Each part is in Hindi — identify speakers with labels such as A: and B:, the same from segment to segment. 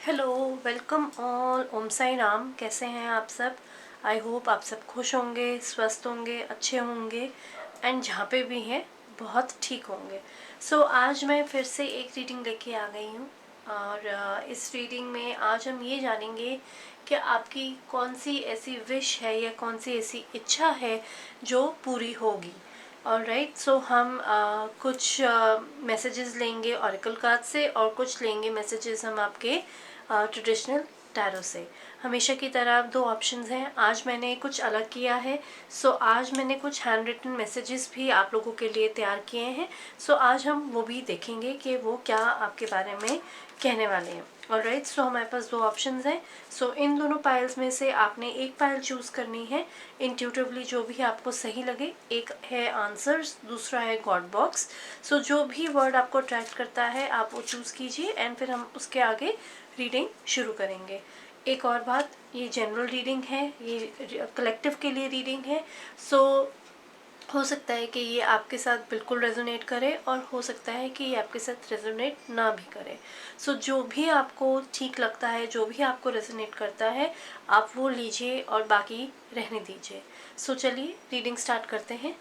A: Hello, welcome all. Om Sai Ram. कैसे हैं आप सब? आई होप आप सब खुश होंगे, स्वस्थ होंगे, अच्छे होंगे एंड जहाँ पे भी हैं बहुत ठीक होंगे। आज मैं फिर से एक रीडिंग लेके आ गई हूँ और इस रीडिंग में आज हम ये जानेंगे कि आपकी कौन सी ऐसी विश है या कौन सी ऐसी इच्छा है जो पूरी होगी। ऑलराइट, हम कुछ मैसेजेस लेंगे ऑरिकल कार्ड से और कुछ लेंगे मैसेजेस हम आपके ट्रेडिशनल टैरो से। हमेशा की तरह दो ऑप्शंस हैं। आज मैंने कुछ अलग किया है। आज मैंने कुछ हैंड रिटन मैसेजेस भी आप लोगों के लिए तैयार किए हैं। आज हम वो भी देखेंगे कि वो क्या आपके बारे में कहने वाले हैं। ऑलराइट, हमारे पास दो ऑप्शंस हैं। इन दोनों पाइल्स में से आपने एक पाइल चूज़ करनी है इंट्यूटिवली, जो भी आपको सही लगे। एक है आंसर्स, दूसरा है गॉड बॉक्स। जो भी वर्ड आपको अट्रैक्ट करता है आप वो चूज़ कीजिए एंड फिर हम उसके आगे रीडिंग शुरू करेंगे। एक और बात, ये जनरल रीडिंग है, ये कलेक्टिव के लिए रीडिंग है। हो सकता है कि ये आपके साथ बिल्कुल रेजोनेट करे और हो सकता है कि ये आपके साथ रेजोनेट ना भी करे। जो भी आपको ठीक लगता है, जो भी आपको रेजोनेट करता है, आप वो लीजिए और बाकी रहने दीजिए। चलिए रीडिंग स्टार्ट करते हैं।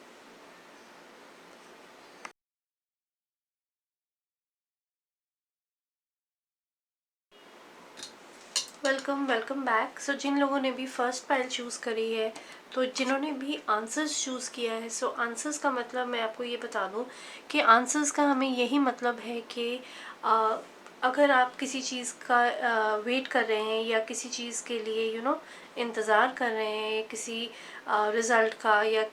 A: Welcome back. जिन लोगों ने भी फर्स्ट पाइल चूज़ करी है, तो जिन्होंने भी आंसर्स चूज़ किया है, आंसर्स का मतलब मैं आपको ये बता दूं कि आंसर्स का हमें यही मतलब है कि अगर आप किसी चीज़ का वेट कर रहे हैं या किसी चीज़ के लिए इंतज़ार कर रहे हैं, किसी रिज़ल्ट का या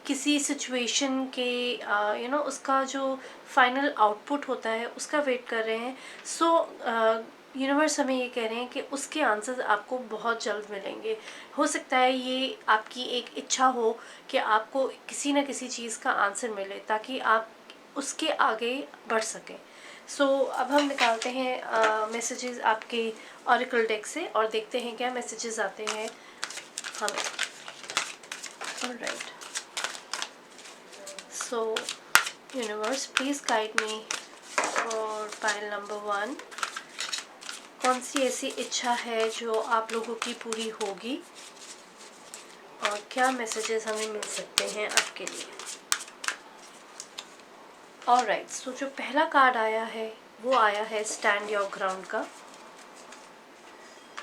A: किसी सिचुएशन के उसका जो फाइनल आउटपुट होता है उसका वेट कर रहे हैं। यूनिवर्स हमें ये कह रहे हैं कि उसके आंसर्स आपको बहुत जल्द मिलेंगे। हो सकता है ये आपकी एक इच्छा हो कि आपको किसी न किसी चीज़ का आंसर मिले ताकि आप उसके आगे बढ़ सकें। अब हम निकालते हैं मैसेजेस आपके ऑरिकल डेक से और देखते हैं क्या मैसेजेस आते हैं हमें। Alright, universe please guide me for pile number 1। कौन सी ऐसी इच्छा है जो आप लोगों की पूरी होगी और क्या मैसेजेस हमें मिल सकते हैं आपके लिए। ऑलराइट, जो पहला कार्ड आया है वो आया है स्टैंड योर ग्राउंड का।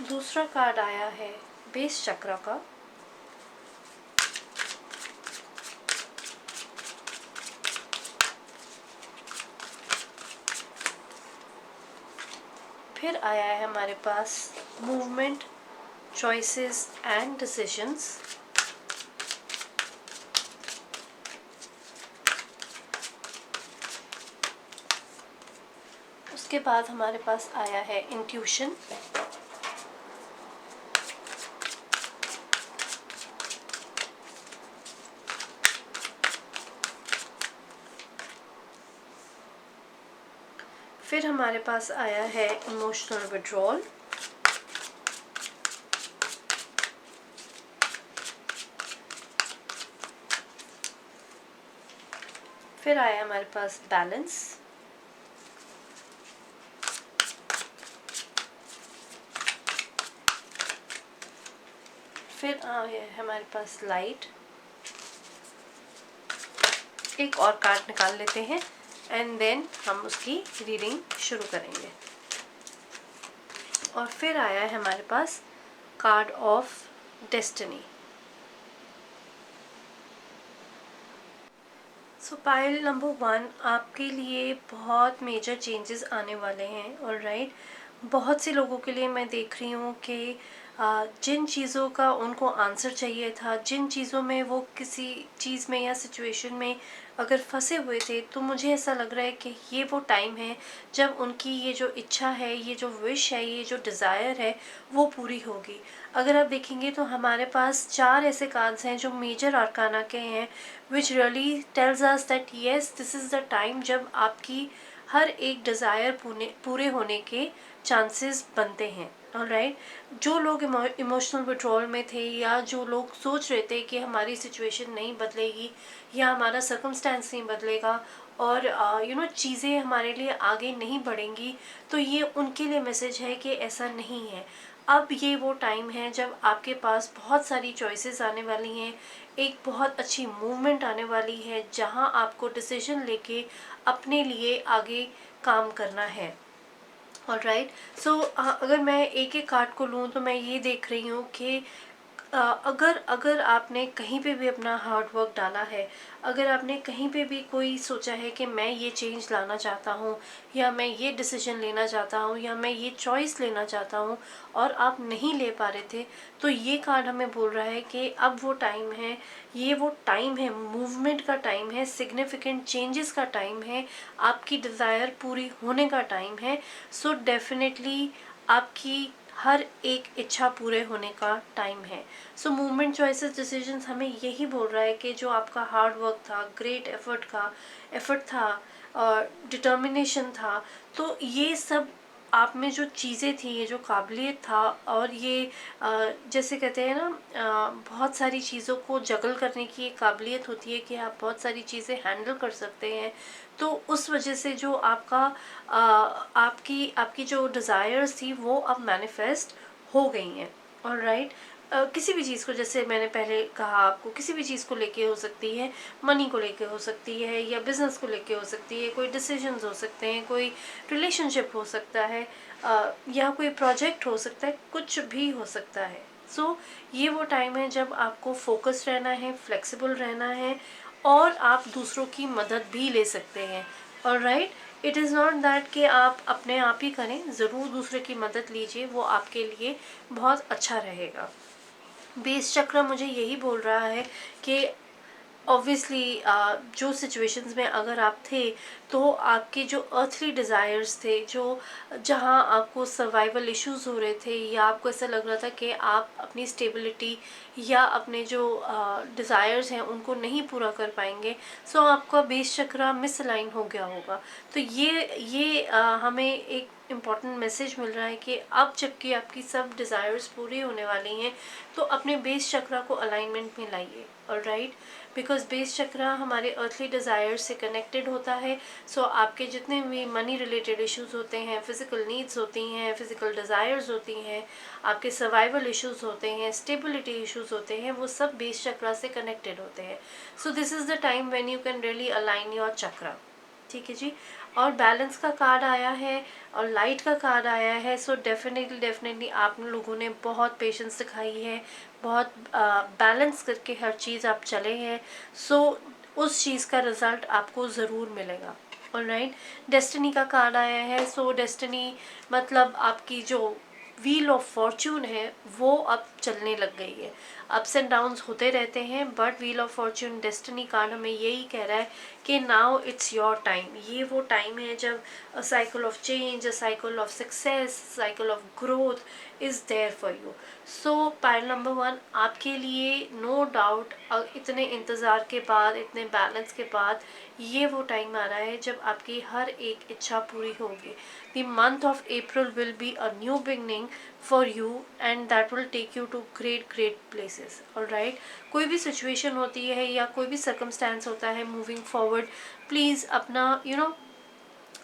A: दूसरा कार्ड आया है बेस चक्र का। फिर आया है हमारे पास मूवमेंट, चॉइसेस एंड डिसीजंस। उसके बाद हमारे पास आया है इंट्यूशन। फिर हमारे पास आया है इमोशनल विड्रॉल। फिर आया हमारे पास बैलेंस। फिर आया है हमारे पास लाइट। एक और कार्ड निकाल लेते हैं एंड देन हम उसकी रीडिंग शुरू करेंगे। और फिर आया है हमारे पास card of destiny. Pile number 1 आपके लिए बहुत मेजर चेंजेस आने वाले हैं। ऑलराइट, बहुत से लोगों के लिए मैं देख रही हूँ कि जिन चीज़ों का उनको आंसर चाहिए था, जिन चीज़ों में वो किसी चीज़ में या सिचुएशन में अगर फंसे हुए थे, तो मुझे ऐसा लग रहा है कि ये वो टाइम है जब उनकी ये जो इच्छा है, ये जो विश है, ये जो डिज़ायर है वो पूरी होगी। अगर आप देखेंगे तो हमारे पास 4 ऐसे कार्ड्स हैं जो मेजर आर्काना के हैं, which really tells us that yes this is the time जब आपकी हर एक डिज़ायर पूरे होने के चांसेस बनते हैं। ऑलराइट, जो लोग इमोशनल विड्रॉल में थे या जो लोग सोच रहे थे कि हमारी सिचुएशन नहीं बदलेगी या हमारा सर्कमस्टेंस नहीं बदलेगा और चीज़ें हमारे लिए आगे नहीं बढ़ेंगी, तो ये उनके लिए मैसेज है कि ऐसा नहीं है। अब ये वो टाइम है जब आपके पास बहुत सारी चॉइसेस आने वाली हैं, एक बहुत अच्छी मूवमेंट आने वाली है जहां आपको डिसीजन लेके अपने लिए आगे काम करना है। ऑलराइट, सो अगर मैं एक एक कार्ड को लूँ तो मैं ये देख रही हूँ कि अगर अगर आपने कहीं पे भी अपना हार्ड वर्क डाला है, अगर आपने कहीं पे भी कोई सोचा है कि मैं ये चेंज लाना चाहता हूँ, या मैं ये डिसीजन लेना चाहता हूँ, या मैं ये चॉइस लेना चाहता हूँ, और आप नहीं ले पा रहे थे, तो ये कार्ड हमें बोल रहा है कि अब वो टाइम है, ये वो टाइम है, मूवमेंट का टाइम है, सिग्निफिकेंट चेंजेस का टाइम है, आपकी डिज़ायर पूरी होने का टाइम है। सो डेफिनेटली आपकी हर एक इच्छा पूरे होने का टाइम है। सो मूवमेंट चॉइसेस डिसीजंस हमें यही बोल रहा है कि जो आपका हार्ड वर्क था, ग्रेट एफर्ट था और डिटर्मिनेशन था, तो ये सब आप में जो चीज़ें थी, ये जो काबिलियत था, और ये जैसे कहते हैं ना, बहुत सारी चीज़ों को जगल करने की एक काबिलियत होती है कि आप बहुत सारी चीज़ें हैंडल कर सकते हैं। तो उस वजह से जो आपकी आपकी जो डिज़ायर्स थी वो अब मैनिफेस्ट हो गई हैं। ऑलराइट, किसी भी चीज़ को, जैसे मैंने पहले कहा आपको, किसी भी चीज़ को लेके हो सकती है, मनी को लेके हो सकती है, या बिजनेस को लेके हो सकती है, कोई डिसीजंस हो सकते हैं, कोई रिलेशनशिप हो सकता है, या कोई प्रोजेक्ट हो सकता है, कुछ भी हो सकता है। सो ये वो टाइम है जब आपको फोकस रहना है, फ्लेक्सिबल रहना है, और आप दूसरों की मदद भी ले सकते हैं। Alright, it is not that कि आप अपने आप ही करें, ज़रूर दूसरे की मदद लीजिए, वो आपके लिए बहुत अच्छा रहेगा। बेस चक्र मुझे यही बोल रहा है कि ऑब्वियसली जो सिचुएशंस में अगर आप थे, तो आपके जो अर्थली डिज़ायर्स थे, जो जहाँ आपको सर्वाइवल इश्यूज हो रहे थे, या आपको ऐसा लग रहा था कि आप अपनी स्टेबिलिटी या अपने जो डिज़ायर्स हैं उनको नहीं पूरा कर पाएंगे, सो आपका बेस चक्र मिसअलाइन हो गया होगा। तो ये हमें एक इम्पॉर्टेंट मैसेज मिल रहा है कि अब जबकि आपकी सब डिज़ायर्स पूरी होने वाली हैं, तो अपने बेस चक्र को अलाइनमेंट में लाइए। ऑलराइट, बिकॉज बेस चक्र हमारे अर्थली डिज़ायर्स से कनेक्टेड होता है। सो आपके जितने भी मनी रिलेटेड इश्यूज होते हैं, फिजिकल नीड्स होती हैं, फिजिकल डिज़ायर्स होती हैं, आपके सर्वाइवल इश्यूज होते हैं, स्टेबिलिटी इश्यूज होते हैं, वो सब बेस चक्र से कनेक्टेड होते हैं। सो this is the time when you can really align your चक्र। ठीक है जी। और बैलेंस का कार्ड आया है, और लाइट का कार्ड आया है। सो डेफिनेटली आप लोगों ने बहुत पेशेंस दिखाई है, बहुत बैलेंस करके हर चीज़ आप चले हैं। सो उस चीज़ का रिजल्ट आपको ज़रूर मिलेगा। ऑलराइट, डेस्टिनी का कार्ड आया है। सो डेस्टिनी मतलब आपकी जो व्हील ऑफ फॉर्च्यून है वो अब चलने लग गई है। अप्स एंड डाउन्स होते रहते हैं, but wheel of Fortune destiny card हमें यही कह रहा है कि नाउ इट्स योर टाइम। ये वो टाइम है जब a cycle of change, a cycle of success, cycle of growth is there for you. So pile number 1 आपके लिए नो डाउट, इतने इंतज़ार के बाद, इतने बैलेंस के बाद, ये वो टाइम आ रहा है जब आपकी हर एक इच्छा पूरी होगी। The month of April will be a new beginning for you, and that will take you to great places. Alright, कोई भी सिचुएशन होती है या कोई भी सर्कमस्टेंस होता है मूविंग फॉरवर्ड, प्लीज़ अपना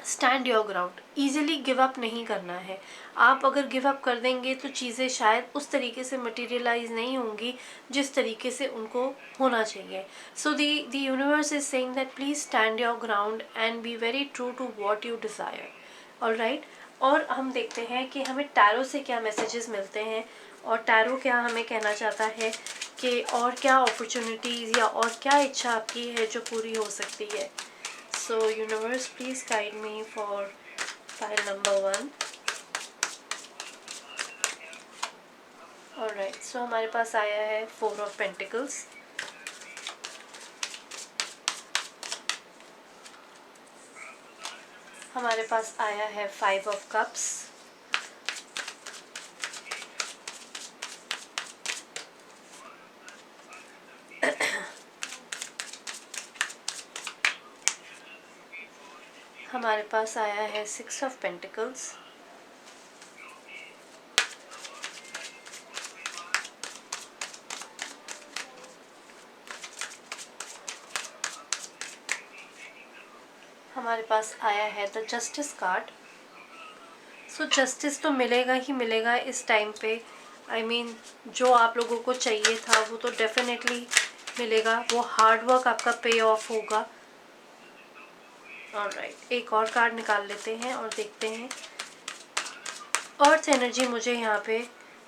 A: stand your ground. Easily give up नहीं करना है। आप अगर गिव अप कर देंगे तो चीज़ें शायद उस तरीके से मटेरियलाइज नहीं होंगी जिस तरीके से उनको होना चाहिए। So the universe is saying that please stand your ground and be very true to what you desire. Alright, और हम देखते हैं कि हमें टैरो से क्या मैसेजेस मिलते हैं, और टैरो क्या हमें कहना चाहता है कि और क्या अपॉर्चुनिटीज़ या और क्या इच्छा आपकी है जो पूरी हो सकती है। So universe, please guide me for pile number 1. Alright, so हमारे पास आया है 4 of Pentacles. हमारे पास आया है 5 of Cups. हमारे पास आया है 6 of Pentacles. हमारे पास आया है the justice card. So justice तो मिलेगा ही मिलेगा इस टाइम पे। आई मीन जो आप लोगों को चाहिए था वो तो डेफिनेटली मिलेगा, वो हार्ड वर्क आपका पे ऑफ होगा। ऑलराइट, एक और कार्ड निकाल लेते हैं और देखते हैं। अर्थ एनर्जी मुझे यहाँ पे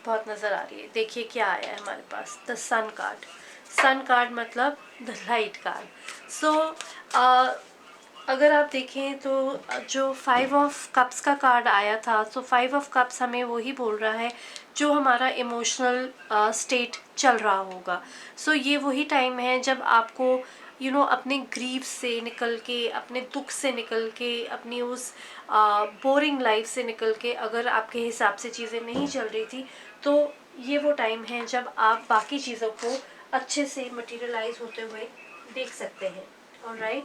A: बहुत नज़र आ रही है। देखिए क्या आया है हमारे पास, the sun card. Sun card मतलब द लाइट कार्ड। सो अगर आप देखें तो जो 5 ऑफ कप्स का कार्ड आया था, सो 5 ऑफ कप्स हमें वही बोल रहा है जो हमारा इमोशनल स्टेट चल रहा होगा। सो ये वही टाइम है जब आपको अपने ग्रीफ से निकल के, अपने दुख से निकल के, अपनी उस बोरिंग लाइफ से निकल के, अगर आपके हिसाब से चीज़ें नहीं चल रही थी तो ये वो टाइम है जब आप बाकी चीज़ों को अच्छे से मटेरियलाइज होते हुए देख सकते हैं। ऑलराइट,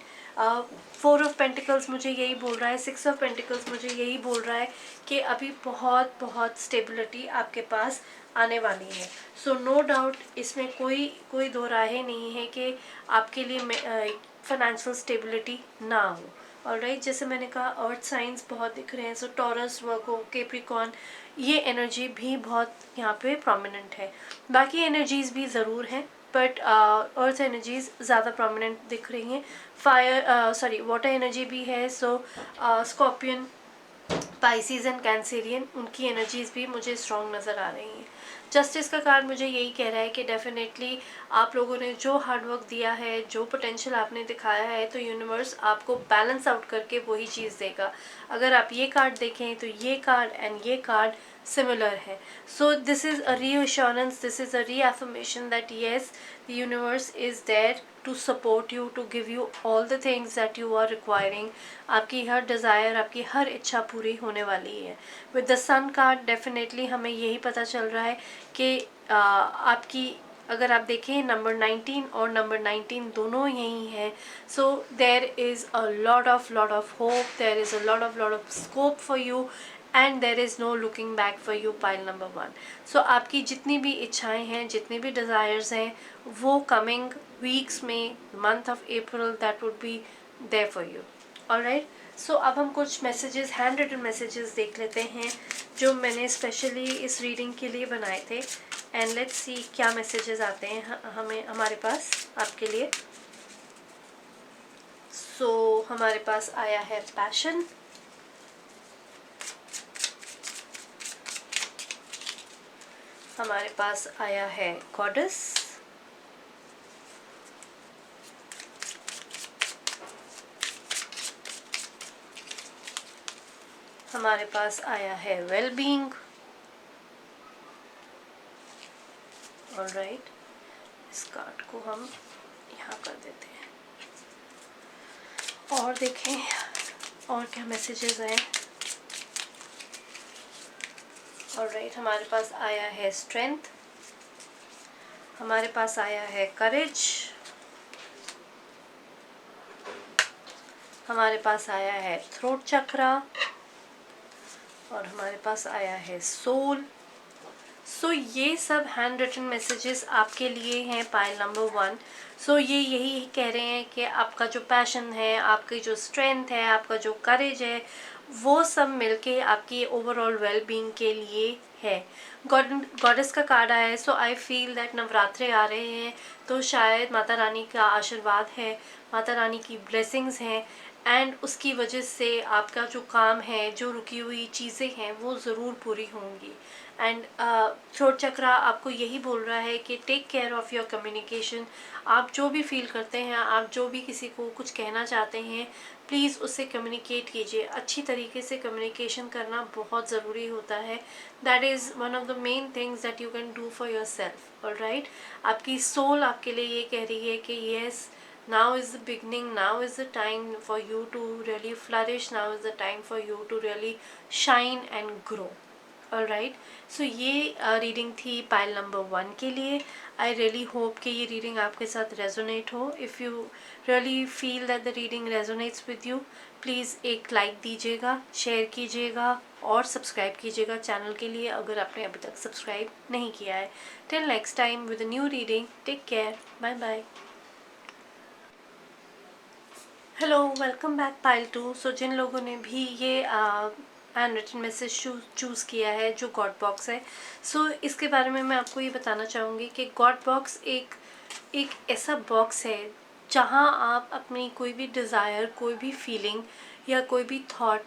A: 4 ऑफ पेंटिकल्स मुझे यही बोल रहा है, 6 ऑफ पेंटिकल्स मुझे यही बोल रहा है कि अभी बहुत बहुत स्टेबिलिटी आपके पास आने वाली है। सो नो डाउट, इसमें कोई दो राय नहीं है कि आपके लिए फाइनेंशियल स्टेबिलिटी ना हो। ऑलराइट, जैसे मैंने कहा अर्थ साइंस बहुत दिख रहे हैं। सो टॉरस, वर्गो, कैप्रिकॉर्न, ये एनर्जी भी बहुत यहाँ पे प्रोमिनेंट है। बाकी एनर्जीज भी ज़रूर हैं बट अर्थ एनर्जीज ज़्यादा प्रोमिनेंट दिख रही हैं। वाटर एनर्जी भी है। सो स्कॉर्पियन, पाइसीज एंड कैंसेरियन, उनकी एनर्जीज भी मुझे स्ट्रॉन्ग नज़र आ रही हैं। जस्टिस का कार्ड मुझे यही कह रहा है कि डेफिनेटली आप लोगों ने जो हार्डवर्क दिया है, जो पोटेंशियल आपने दिखाया है, तो यूनिवर्स आपको बैलेंस आउट करके वही चीज़ देगा। अगर आप ये कार्ड देखें तो ये कार्ड एंड ये कार्ड similar है। So this is a reassurance, this is a reaffirmation that yes, the universe is there to support you, to give you all the things that you are requiring। आपकी हर डिज़ायर, आपकी हर इच्छा पूरी होने वाली है। With the sun card definitely हमें यही पता चल रहा है कि आपकी, अगर आप देखें नंबर 19 और नंबर 19 दोनों यही हैं। So there is a lot of hope, there is a lot of scope for you and there is no looking back for you, pile number 1। So आपकी जितनी भी इच्छाएं हैं, जितनी भी डिज़ायर्स हैं, वो कमिंग वीक्स में, month of April, that would be there for you. Alright, so अब हम कुछ मैसेजेस, हैंड रिटन मैसेजेस देख लेते हैं जो मैंने स्पेशली इस रीडिंग के लिए बनाए थे। एंड लेट्स सी क्या मैसेजेस आते हैं हमें, हमारे पास आपके लिए। सो हमारे पास आया है पैशन, हमारे पास आया है गॉडेस, हमारे पास आया है वेलबींग। ऑलराइट, इस कार्ड को हम यहाँ कर देते हैं और देखें और क्या मैसेजेस हैं। ऑलराइट, हमारे पास आया है स्ट्रेंथ, हमारे पास आया है करेज, हमारे पास आया है थ्रोट चक्रा और हमारे पास आया है सोल। सो ये सब हैंड रिटन मैसेजेस आपके लिए हैं पाइल नंबर 1। सो ये यही कह रहे हैं कि आपका जो पैशन है, आपकी जो स्ट्रेंथ है, आपका जो करेज है, वो सब मिलके आपकी ओवरऑल वेलबींग के लिए है। गॉडेस का कार्ड आया है। सो आई फील दैट नवरात्रे आ रहे हैं तो शायद माता रानी का आशीर्वाद है, माता रानी की ब्लेसिंग्स हैं एंड उसकी वजह से आपका जो काम है, जो रुकी हुई चीज़ें हैं, वो ज़रूर पूरी होंगी। एंड थ्रोट चक्रा आपको यही बोल रहा है कि take care of your communication. आप जो भी फील करते हैं, आप जो भी किसी को कुछ कहना चाहते हैं, प्लीज़ उससे कम्युनिकेट कीजिए। अच्छी तरीके से कम्युनिकेशन करना बहुत ज़रूरी होता है। That is one of the main things that you can do for your self. Alright, आपकी सोल आपके लिए ये कह रही है कि yes, now is the beginning, now is the time for you to really flourish, now is the time for you to really shine and grow। Alright, so ये रीडिंग थी पाइल नंबर 1 के लिए। आई रियली होप कि ये रीडिंग आपके साथ रेजोनेट हो। If you really feel that the reading resonates with you, please एक लाइक दीजिएगा, शेयर कीजिएगा और सब्सक्राइब कीजिएगा चैनल के लिए अगर आपने अभी तक सब्सक्राइब नहीं किया है। Till next time with a new reading, take care, bye bye. Hello, welcome back pile 2। So जिन लोगों ने भी ये हैंड रिटन मैसेज चूज़ किया है जो गॉड बॉक्स है, सो इसके बारे में मैं आपको ये बताना चाहूँगी कि गॉड बॉक्स एक ऐसा बॉक्स है जहाँ आप अपनी कोई भी डिज़ायर, कोई भी फीलिंग या कोई भी थॉट,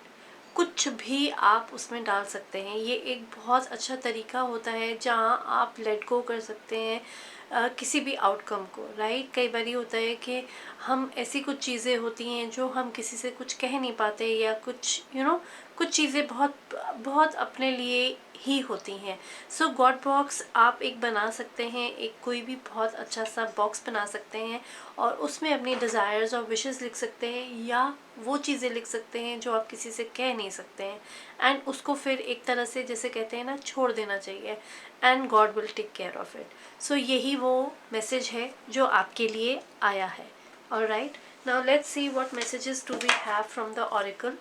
A: कुछ भी आप उसमें डाल सकते हैं। ये एक बहुत अच्छा तरीका होता है जहाँ आप लेट गो कर सकते हैं किसी भी आउटकम को, राइट। कई बार होता है कि हम ऐसी कुछ चीज़ें होती हैं जो हम किसी से कुछ कह नहीं पाते, या कुछ कुछ चीज़ें बहुत बहुत अपने लिए ही होती हैं। सो गॉड बॉक्स आप एक बना सकते हैं, एक कोई भी बहुत अच्छा सा बॉक्स बना सकते हैं और उसमें अपनी डिज़ायर्स और विशेस लिख सकते हैं, या वो चीज़ें लिख सकते हैं जो आप किसी से कह नहीं सकते हैं, एंड उसको फिर एक तरह से जैसे कहते हैं ना, छोड़ देना चाहिए, and God will take care of it. So यही वो मैसेज है जो आपके लिए आया है। Alright, now let's see what messages do we have from the oracle,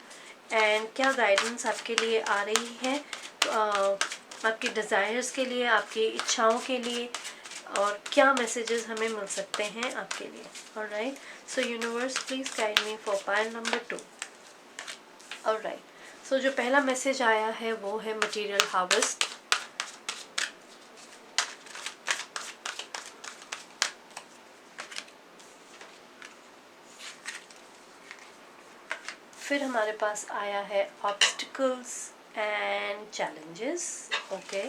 A: and क्या गाइडेंस आपके लिए आ रही है आपकी डिज़ायर्स के लिए, आपकी इच्छाओं के लिए, और क्या मैसेजेस हमें मिल सकते हैं आपके लिए। Alright, so universe please guide me for pile number 2। Alright, so जो पहला मैसेज आया है वो है मटेरियल हार्वेस्ट। फिर हमारे पास आया है ऑब्स्टिकल्स एंड चैलेंजेस। ओके,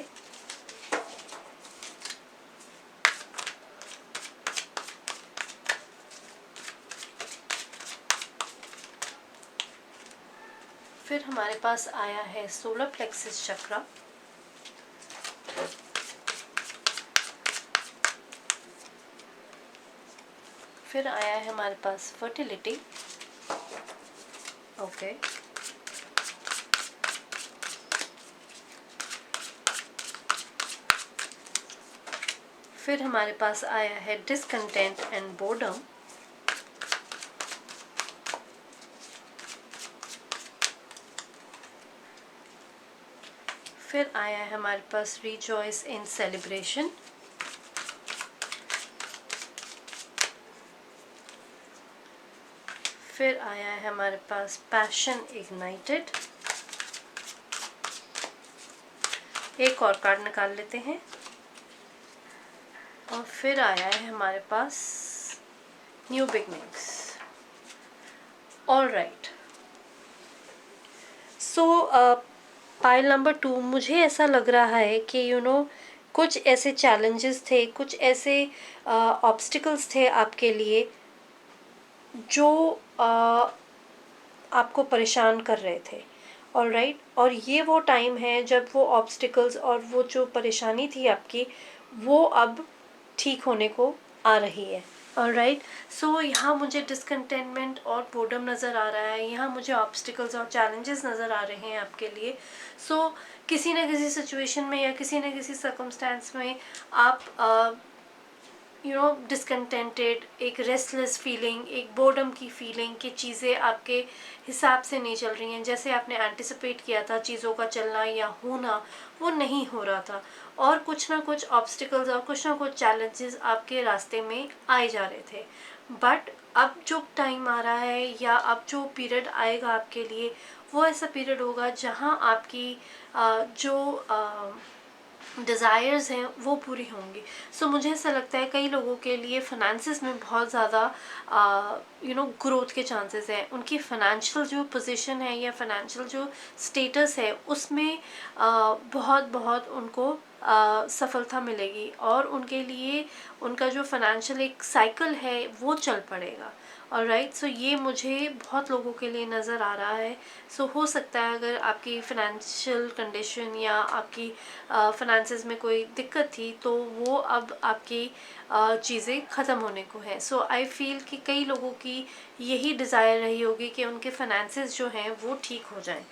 A: फिर हमारे पास आया है सोलर प्लेक्सस चक्रा। फिर आया है हमारे पास फर्टिलिटी। ओके, फिर हमारे पास आया है डिसकंटेंट एंड बोर्डम। फिर आया है हमारे पास रिजॉइस इन सेलिब्रेशन। फिर आया है हमारे पास पैशन इग्नाइटेड। एक और कार्ड निकाल लेते हैं। और फिर आया है हमारे पास new beginnings. All right, so pile number 2, मुझे ऐसा लग रहा है कि कुछ ऐसे चैलेंजेस थे, कुछ ऐसे ऑब्स्टिकल्स थे आपके लिए जो आपको परेशान कर रहे थे। ऑलराइट, और ये वो टाइम है जब वो ऑब्स्टिकल्स और वो जो परेशानी थी आपकी, वो अब ठीक होने को आ रही है। ऑलराइट, सो यहाँ मुझे डिसकंटेनमेंट और बोर्डम नज़र आ रहा है, यहाँ मुझे ऑब्स्टिकल्स और चैलेंजेस नज़र आ रहे हैं आपके लिए। सो किसी न किसी सिचुएशन में या किसी न किसी सर्कमस्टेंस में आप डिसकंटेंटेड, एक रेस्टलेस फीलिंग, एक बोर्डम की फीलिंग कि चीज़ें आपके हिसाब से नहीं चल रही हैं, जैसे आपने एंटिसिपेट किया था चीज़ों का चलना या होना, वो नहीं हो रहा था, और कुछ ना कुछ ऑब्स्टिकल्स और कुछ ना कुछ चैलेंजेस आपके रास्ते में आए जा रहे थे। बट अब जो टाइम आ रहा है, या अब जो पीरियड आएगा आपके लिए, वो ऐसा पीरियड होगा जहाँ आपकी जो डिज़ायर्स हैं वो पूरी होंगी। सो मुझे ऐसा लगता है कई लोगों के लिए फ़ाइनेंसिस में बहुत ज़्यादा ग्रोथ के चांसेस हैं। उनकी फ़ाइनेंशियल जो पोजीशन है या फ़ाइनेंशियल जो स्टेटस है उसमें बहुत बहुत उनको सफलता मिलेगी, और उनके लिए उनका जो फ़ाइनेंशियल एक साइकिल है वो चल पड़ेगा। ऑलराइट, सो ये मुझे बहुत लोगों के लिए नज़र आ रहा है। सो हो सकता है अगर आपकी फ़ाइनेंशियल कंडीशन या आपकी फ़ाइनेंसेस में कोई दिक्कत थी, तो वो अब आपकी चीज़ें ख़त्म होने को है। सो आई फील कि कई लोगों की यही डिज़ायर रही होगी कि उनके फ़ाइनेंसेस जो हैं वो ठीक हो जाएं।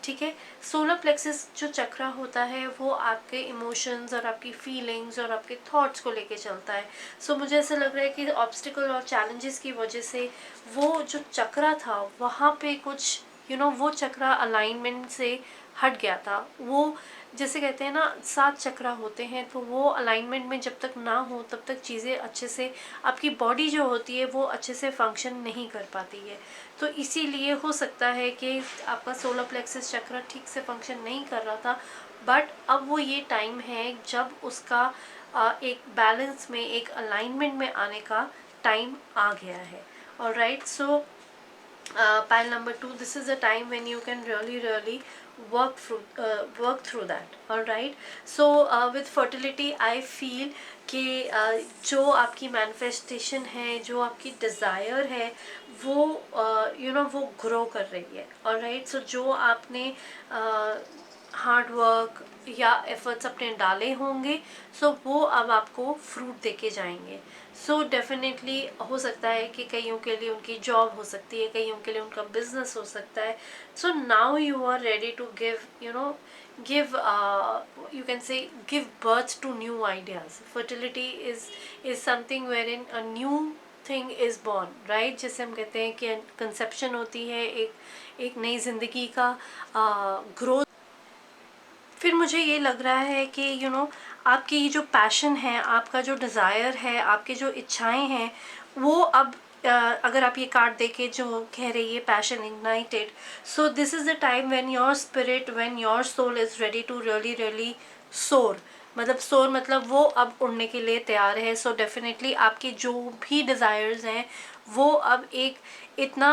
A: ठीक है, सोलर प्लेक्सस जो चक्रा होता है वो आपके इमोशंस और आपकी फीलिंग्स और आपके थॉट्स को लेके चलता है। सो मुझे ऐसा लग रहा है कि ऑब्स्टिकल और चैलेंजेस की वजह से वो जो चक्रा था वहाँ पे कुछ वो चक्रा अलाइनमेंट से हट गया था। वो जैसे कहते हैं ना 7 चक्र होते हैं, तो वो अलाइनमेंट में जब तक ना हो तब तक चीज़ें अच्छे से, आपकी बॉडी जो होती है वो अच्छे से फंक्शन नहीं कर पाती है। तो इसीलिए हो सकता है कि आपका सोलर प्लेक्सस चक्र ठीक से फंक्शन नहीं कर रहा था, बट अब वो ये टाइम है जब उसका एक बैलेंस में, एक अलाइनमेंट में आने का टाइम आ गया है। Alright, so pile number 2, this is a time when you can really work through that. All right, so with fertility I feel कि जो आपकी मैनिफेस्टेशन है, जो आपकी डिज़ायर है, वो वो ग्रो कर रही है। ऑल राइट, सो जो आपने हार्ड वर्क या एफर्ट्स अपने डाले होंगे, सो वो अब आपको फ्रूट देके जाएंगे। सो डेफिनेटली हो सकता है कि कईयों के लिए उनकी जॉब हो सकती है, कईयों के लिए उनका बिजनेस हो सकता है। So now you are ready to give give you can say give birth to new ideas. Fertility is something wherein a new thing is born, right? जैसे हम कहते हैं कि कंसेप्शन होती है एक नई जिंदगी का ग्रोथ। फिर मुझे ये लग रहा है कि आपकी जो पैशन है, आपका जो डिज़ायर है, आपके जो इच्छाएं हैं, वो अब अगर आप ये कार्ड देके जो कह रही है passion ignited, so this is the time when your spirit, when your soul is ready to really soar. मतलब सोर मतलब वो अब उड़ने के लिए तैयार है। सो डेफिनेटली आपके जो भी डिज़ायर्स हैं वो अब एक इतना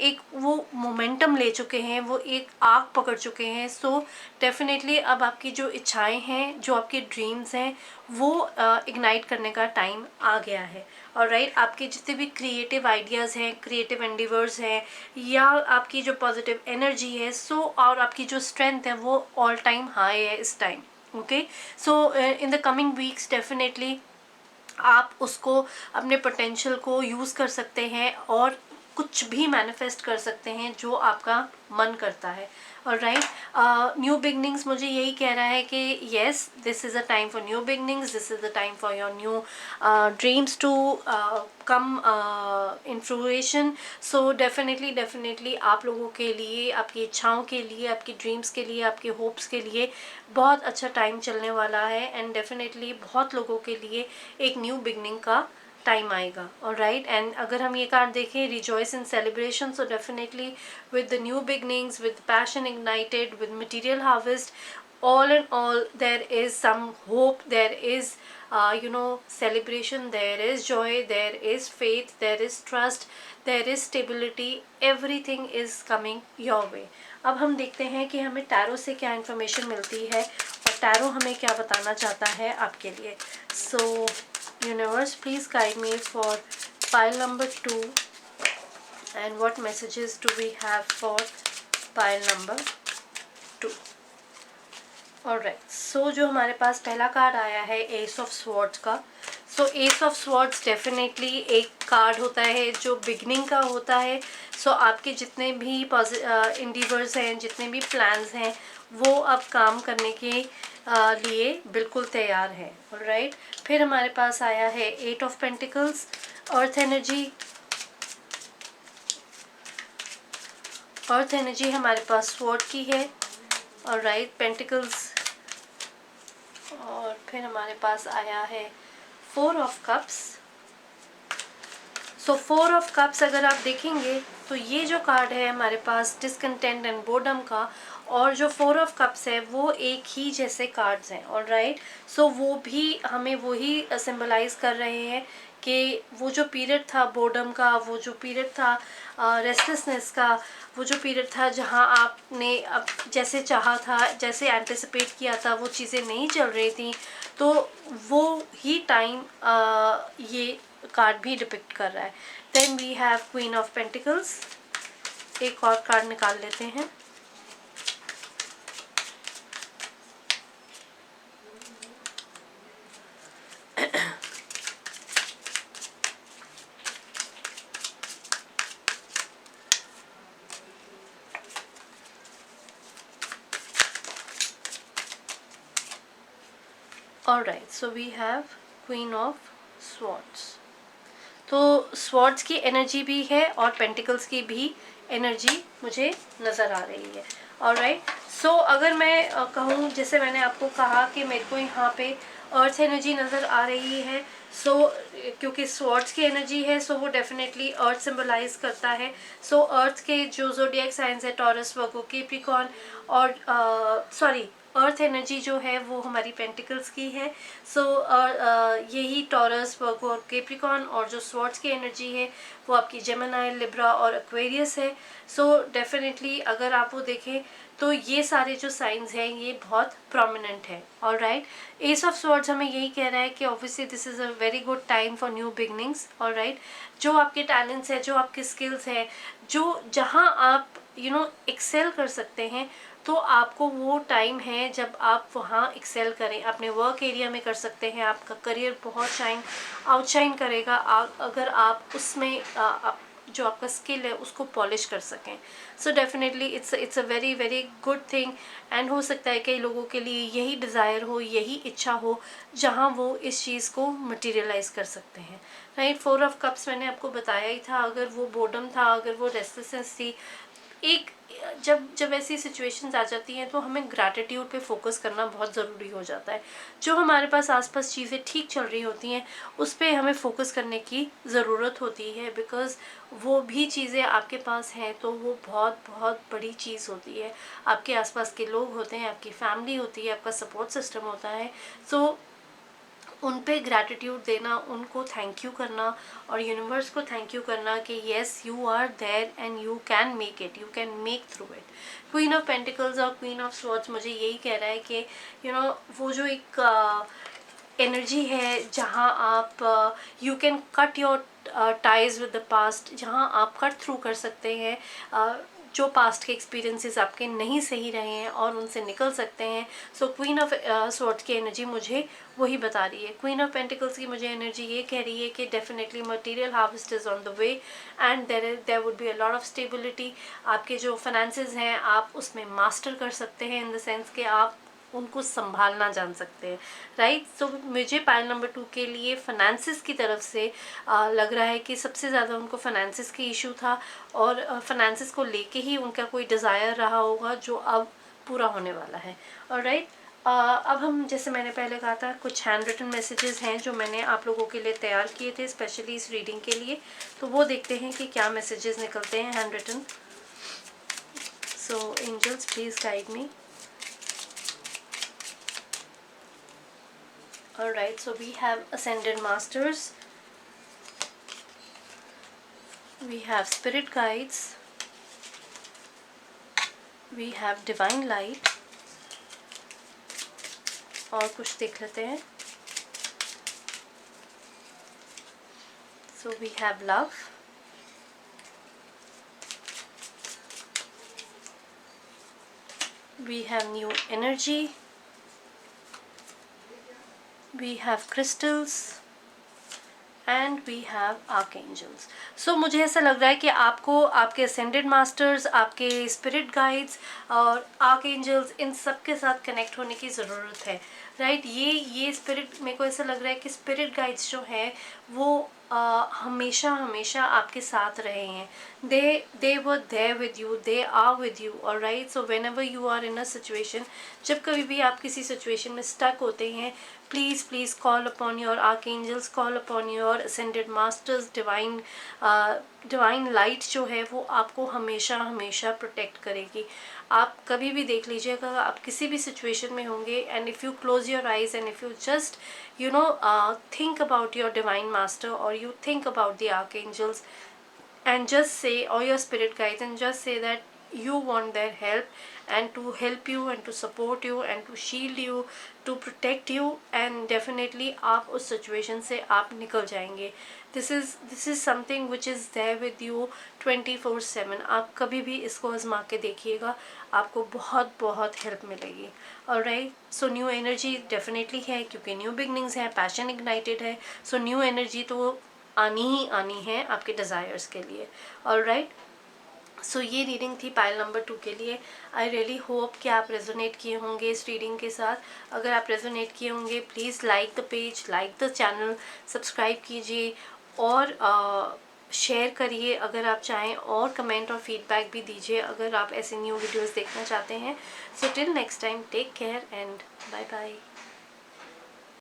A: एक वो मोमेंटम ले चुके हैं, वो एक आग पकड़ चुके हैं। सो डेफिनेटली अब आपकी जो इच्छाएं हैं, जो आपके ड्रीम्स हैं, वो इग्नाइट करने का टाइम आ गया है। और राइट, आपके जितने भी क्रिएटिव आइडियाज़ हैं, क्रिएटिव एंडिवर्स हैं, या आपकी जो पॉजिटिव एनर्जी है, सो और आपकी जो स्ट्रेंथ है, वो ऑल टाइम हाई है इस time. Okay, so in the coming weeks definitely आप उसको, अपने पोटेंशियल को यूज़ कर सकते हैं और कुछ भी मैनिफेस्ट कर सकते हैं जो आपका मन करता है। और राइट, न्यू बिगनिंग्स मुझे यही कह रहा है कि yes, this is a time for new beginnings, this is the time for your new dreams to come in fruition. So definitely आप लोगों के लिए, आपकी इच्छाओं के लिए, आपकी ड्रीम्स के लिए, आपके होप्स के लिए बहुत अच्छा टाइम चलने वाला है। एंड डेफिनेटली बहुत लोगों के लिए एक न्यू बिगनिंग का टाइम आएगा। और राइट, एंड अगर हम ये कार्ड देखें, rejoice in celebration, so definitely with the new beginnings, with passion ignited, with material harvest, all in all there is some hope, there is celebration, there is joy, there is faith, there is trust, there is stability, everything is coming your way. अब हम देखते हैं कि हमें टैरो से क्या इन्फॉर्मेशन मिलती है और टैरो हमें क्या बताना चाहता है आपके लिए। सो universe, please guide me for pile number 2 and what messages do we have for pile number 2. Alright, so जो हमारे पास पहला कार्ड आया है एस ऑफ स्वॉर्ड्स का। सो एस ऑफ स्वॉर्ड्स डेफिनेटली एक कार्ड होता है जो बिगनिंग का होता है। सो आपके जितने भी इंडिवर्स हैं, जितने भी प्लान्स हैं, वो अब काम करने के लिए बिल्कुल तैयार है। ऑलराइट, फिर हमारे पास आया है 8 of pentacles, earth energy. Earth energy हमारे पास स्वॉर्ड की है। और राइट, पेंटिकल्स। और फिर हमारे पास आया है 4 of cups. So 4 of cups अगर आप देखेंगे तो ये जो कार्ड है हमारे पास डिसकंटेंट एंड बोर्डम का, और जो 4 ऑफ कप्स है वो एक ही जैसे कार्ड्स हैं। और राइट, सो वो भी हमें वही सिंबलाइज कर रहे हैं कि वो जो पीरियड था बोर्डम का, वो जो पीरियड था रेस्टलेसनेस का, वो जो पीरियड था जहाँ आपने अब जैसे चाहा था, जैसे एंटिसिपेट किया था, वो चीज़ें नहीं चल रही थी, तो वो ही टाइम ये कार्ड भी डिपिक्ट कर रहा है। Then we have queen of pentacles. एक और कार्ड निकाल लेते हैं। Alright, so we have queen of swords. तो स्वॉर्ड्स की एनर्जी भी है और पेंटिकल्स की भी एनर्जी मुझे नज़र आ रही है। ऑलराइट, अगर मैं कहूँ, जैसे मैंने आपको कहा कि मेरे को यहाँ पे अर्थ एनर्जी नज़र आ रही है, क्योंकि स्वॉर्ड्स की एनर्जी है, वो डेफिनेटली अर्थ सिंबलाइज करता है। अर्थ के जो ज़ोडिएक साइंस है, टॉरस, वर्गो, कैप्रिकॉर्न, और सॉरी, अर्थ एनर्जी जो है वो हमारी पेंटिकल्स की है। यही टॉरस, वर्गो और कैप्रिकॉर्न, और जो स्वॉर्ड्स की एनर्जी है वो आपकी जेमिनी, लिब्रा और एक्वेरियस है। डेफिनेटली अगर आप वो देखें तो ये सारे जो साइंस हैं ये बहुत प्रोमिनेंट है। ऑलराइट, एस ऑफ स्वॉर्ड्स हमें यही कह रहा है कि obviously this is a very good time for new beginnings. Alright, जो आपके टैलेंट्स हैं, जो आपके स्किल्स हैं, जो जहाँ आप एक्सेल कर सकते हैं, तो आपको वो टाइम है जब आप वहाँ एक्सेल करें। अपने वर्क एरिया में कर सकते हैं, आपका करियर बहुत आउटशाइन करेगा अगर आप उसमें जो आपका स्किल है उसको पॉलिश कर सकें। Definitely it's a very very good thing. And हो सकता है कई लोगों के लिए यही डिज़ायर हो, यही इच्छा हो, जहाँ वो इस चीज़ को मटीरियलाइज कर सकते हैं। राइट, 4 ऑफ कप्स मैंने आपको बताया ही था। अगर वो बोर्डम था, अगर वो रेस्टलेसनेस थी, एक जब ऐसी सिचुएशंस आ जाती हैं तो हमें ग्रैटिट्यूड पे फोकस करना बहुत ज़रूरी हो जाता है। जो हमारे पास आसपास चीज़ें ठीक चल रही होती हैं उस पर हमें फोकस करने की ज़रूरत होती है, बिकॉज़ वो भी चीज़ें आपके पास हैं तो वो बहुत बहुत बड़ी चीज़ होती है। आपके आसपास के लोग होते हैं, आपकी फैमिली होती है, आपका सपोर्ट सिस्टम होता है। उन पे ग्रैटिट्यूड देना, उनको थैंक यू करना और यूनिवर्स को थैंक यू करना कि yes, you are there and you can make it, you can make through it. Queen of pentacles और क्वीन ऑफ स्वॉर्ड्स मुझे यही कह रहा है कि वो जो एक एनर्जी है जहाँ आप you can cut your ties with the past, जहाँ आप कट थ्रू कर सकते हैं जो पास्ट के एक्सपीरियंसेस आपके नहीं सही रहे हैं और उनसे निकल सकते हैं। क्वीन ऑफ स्वॉर्ड्स की एनर्जी मुझे वही बता रही है। क्वीन ऑफ पेंटिकल्स की मुझे एनर्जी ये कह रही है कि definitely material harvest is on the way and there would be a lot of stability. आपके जो फाइनेंसेस हैं आप उसमें मास्टर कर सकते हैं, इन द सेंस कि आप उनको संभालना जान सकते हैं। राइट, मुझे पाइल नंबर 2 के लिए फाइनेंसिस की तरफ से लग रहा है कि सबसे ज़्यादा उनको फाइनेंसिस की इशू था और फाइनेंसिस को लेके ही उनका कोई डिज़ायर रहा होगा जो अब पूरा होने वाला है। और राइट, अब हम, जैसे मैंने पहले कहा था, कुछ हैंड रिटन मैसेजेस हैं जो मैंने आप लोगों के लिए तैयार किए थे स्पेशली इस रीडिंग के लिए, तो वो देखते हैं कि क्या मैसेजेस निकलते हैं hand written. Angels please guide me. Alright, so we have Ascended Masters, we have Spirit Guides, we have Divine Light, और कुछ देख लेते हैं। So we have Love, we have New Energy, we have Crystals, and we have archangels. मुझे ऐसा लग रहा है कि आपको आपके असेंडेड मास्टर्स, आपके स्पिरिट गाइड्स और आर्कएंजल्स, इन सब के साथ कनेक्ट होने की ज़रूरत है। राइट, ये स्पिरिट, मेरे को ऐसा लग रहा है कि स्पिरिट गाइड्स जो हैं वो हमेशा हमेशा आपके साथ रहे हैं। They were there with you, they are with you. Alright, whenever you are in a situation, जब कभी भी आप किसी सिचुएशन में स्टक होते हैं, please call upon your archangels, call upon your ascended masters. Divine light जो है वो आपको हमेशा हमेशा प्रोटेक्ट करेगी। आप कभी भी देख लीजिएगा, आप किसी भी सिचुएशन में होंगे and if you close your eyes and if you just think about your divine master or you think about the archangels and just say, or your spirit guides, and just say that you want their help and to help you and to support you and to shield you, to protect you, and definitely आप उस situation से आप निकल जाएंगे। this is something which is there with you 24/7। आप कभी भी इसको आजमा के देखिएगा, आपको बहुत बहुत हेल्प मिलेगी। ऑलराइट, न्यू एनर्जी डेफिनेटली है क्योंकि न्यू बिगनिंग्स है, पैशन इग्नाइटेड है। न्यू एनर्जी तो आनी ही आनी है आपके डिज़ायर्स के लिए। ऑलराइट, ये रीडिंग थी पाइल नंबर 2 के लिए। आई रियली होप कि आप रेजोनेट किए होंगे इस रीडिंग के साथ। अगर आप रेजोनेट किए होंगे, please like the page, like the channel, subscribe कीजिए और शेयर करिए अगर आप चाहें, और कमेंट और फीडबैक भी दीजिए अगर आप ऐसे न्यू वीडियोस देखना चाहते हैं। So till next time, take care and bye bye.